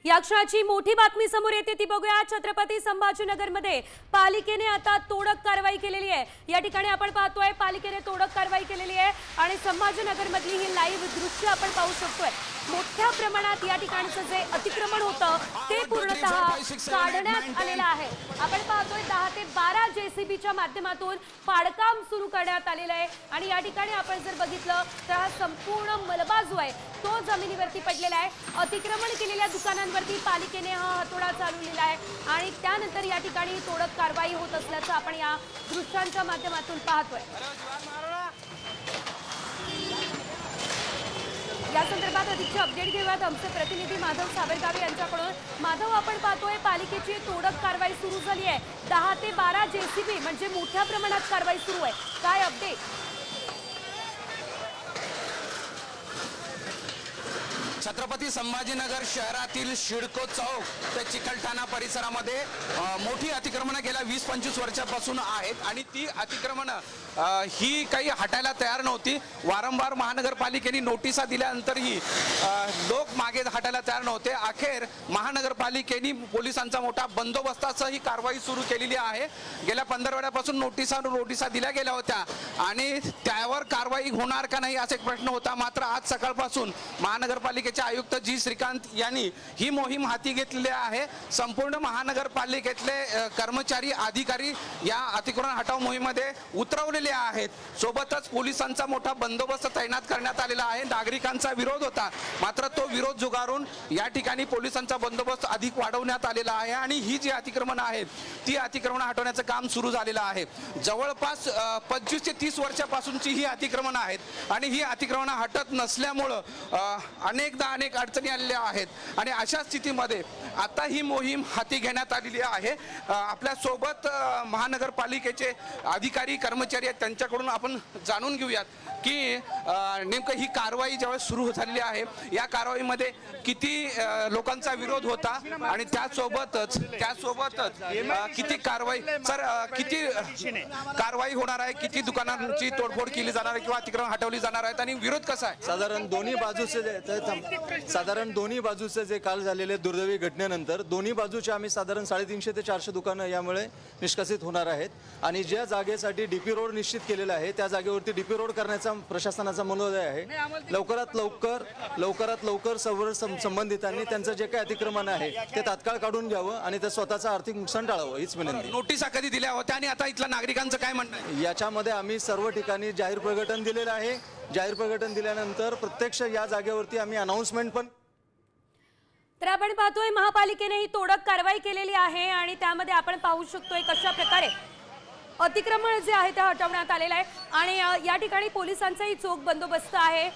या क्षणाची मोठी बातमी समोर येते ती बघूया। छत्रपती संभाजीनगरमध्ये पालिकेने आता तोडक कारवाई केलेली आहे। या ठिकाणी आपण पाहतोय पालिकेने तोडक कारवाई केलेली आहे आणि संभाजीनगरमधली ही लाईव्ह दृश्य आपण पाहू शकतोय। मोठ्या प्रमाणात या ठिकाणचं जे अतिक्रमण होतं ते पूर्णतः काढण्यात आलेलं आहे। आपण पाहतोय 10 ते 12 जेसीबीच्या माध्यमातून पाडकाम सुरू करण्यात आलेलं आहे आणि या ठिकाणी आपण जर बघितलं तर हा संपूर्ण मलबा जो आहे तो जमिनीवरती पडलेला आहे। अतिक्रमण केलेल्या दुकानांवरती पालिकेने हा हातोडा चालवलेला आहे आणि त्यानंतर या ठिकाणी तोडक कारवाई होत असल्याचं आपण या दृश्यांच्या माध्यमातून पाहतोय। या संदर्भात अधिकचे अपडेट घेऊयात आमचे प्रतिनिधी माधव सावरगावे यांच्याकडून। माधव, आपण पाहतोय पालिकेची तोडक कारवाई सुरू झाली आहे। 10 ते 12 जेसीबी म्हणजे मोठ्या प्रमाणात कारवाई सुरू आहे, काय अपडेट? छत्रपती संभाजीनगर शहरातील शिडको चौक ते चिकलठाणा परिसरामध्ये मोठी अतिक्रमणं गेल्या 20-25 वर्षापासून आहेत आणि ती अतिक्रमणं ही काही हटायला तयार नव्हती। वारंवार महानगरपालिकेने नोटिसा दिल्यानंतरही लोक मागे हटायला तयार नव्हते। अखेर महानगरपालिकेने पोलिसांचा मोठा बंदोबस्तासह ही कारवाई सुरू केलेली आहे। गेल्या 15 वेळापासून नोटिसा दिल्या गेल्या होत्या आणि त्यावर कारवाई होणार का नाही असा एक प्रश्न होता। मात्र आज सकाळपासून महानगरपालिकेचे आयुक्त जी श्रीकांत यांनी ही मोहीम हाती घेतलेली आहे। संपूर्ण महानगरपालिकेतले कर्मचारी अधिकारी या अतिक्रमण हटाव मोहिमेमध्ये उतरवलेले आहेत। सोबतच पोलिसांचा मोठा बंदोबस्त तैनात करण्यात आलेला आहे। नागरिकांचा विरोध होता, मात्र तो विरोध झुगारून या ठिकाणी पोलिसांचा बंदोबस्त अधिक वाढवण्यात आलेला आहे आणि ही जी अतिक्रमण आहेत ती अतिक्रमण हटवण्याचं काम सुरू झालेलं आहे। जवळपास 25 ते 30 वर्षापासूनची ही अतिक्रमण आहेत आणि ही अतिक्रमण हटत नसल्यामुळं अनेक अडचणी आलेल्या आहेत आणि अशा स्थितीमध्ये आता ही मोहीम हाती घेण्यात आलेली आहे। आपल्या सोबत महानगरपालिकेचे अधिकारी कर्मचारी आहेत, त्यांच्याकडून आपण जाणून घेऊयात की नेमकं ही कारवाई ज्यावेळेस सुरू झालेली आहे या कारवाईमध्ये किती लोकांचा विरोध होता आणि त्यासोबतच किती कारवाई किती कारवाई होणार आहे, किती दुकानांची तोडफोड केली जाणार आहे किंवा अतिक्रमण हटवली जाणार आहेत आणि विरोध कसा आहे? साधारण दोन्ही बाजूचे जे काल झालेले दुर्दैवी घटनेनंतर दोन्ही बाजूचे आम्ही साधारण 350 ते 400 दुकानं यामुळे निष्कासित होणार आहेत आणि ज्या जागेसाठी डीपी रोड निश्चित केलेला आहे त्या जागेवरती डीपी रोड करण्याचा प्रशासनाचा मनोदय आहे। लवकरात लवकर सर्व संबंधितांनी त्यांचं जे काही अतिक्रमण आहे ते तात्काळ काढून घ्यावं आणि ते स्वतःचं आर्थिक नुकसान टाळावं हीच विनंती। नोटिसा कधी दिल्या होत्या आणि आता इथल्या नागरिकांचं काय म्हणणं आहे? याच्यामध्ये आम्ही सर्व ठिकाणी जाहीर प्रकटन दिलेलं आहे। जाहीर प्रकटन दिल्यानंतर प्रत्यक्ष या जागेवरती आम्ही अनाउन्समेंट पण। तर आपण पाहतोय महापालिकेने ही तोडक कारवाई केलेली आहे आणि त्यामध्ये आपण पाहू शकतोय कशा प्रकारे अतिक्रमण जे आहे ते हटवण्यात आलेलं आहे आणि या ठिकाणी पोलिसांचाही चोख बंदोबस्त आहे।